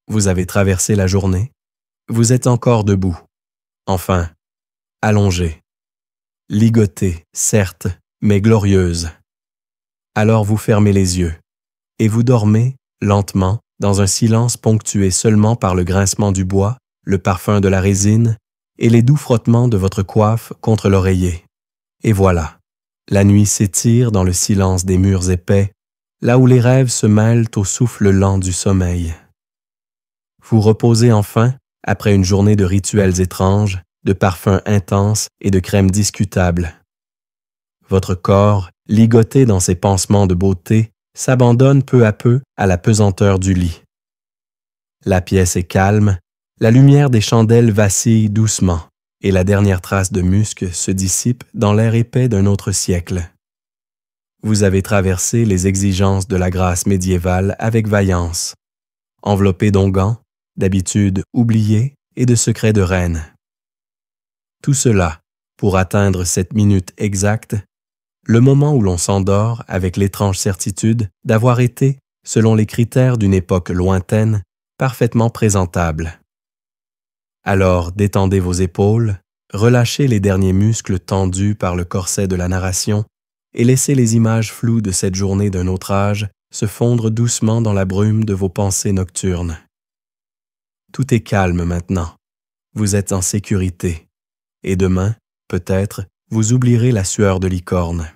vous avez traversé la journée, vous êtes encore debout, enfin, allongé, ligotée, certes, mais glorieuse. Alors vous fermez les yeux, et vous dormez, lentement, dans un silence ponctué seulement par le grincement du bois, le parfum de la résine et les doux frottements de votre coiffe contre l'oreiller. Et voilà, la nuit s'étire dans le silence des murs épais, là où les rêves se mêlent au souffle lent du sommeil. Vous reposez enfin après une journée de rituels étranges, de parfums intenses et de crèmes discutables. Votre corps, ligoté dans ses pansements de beauté, s'abandonne peu à peu à la pesanteur du lit. La pièce est calme, la lumière des chandelles vacille doucement, et la dernière trace de musc se dissipe dans l'air épais d'un autre siècle. Vous avez traversé les exigences de la grâce médiévale avec vaillance, enveloppé d'onguents, d'habitudes oubliées et de secrets de reine. Tout cela pour atteindre cette minute exacte, le moment où l'on s'endort avec l'étrange certitude d'avoir été, selon les critères d'une époque lointaine, parfaitement présentable. Alors détendez vos épaules, relâchez les derniers muscles tendus par le corset de la narration et laissez les images floues de cette journée d'un autre âge se fondre doucement dans la brume de vos pensées nocturnes. Tout est calme maintenant. Vous êtes en sécurité. Et demain, peut-être, vous oublierez la sueur de licorne.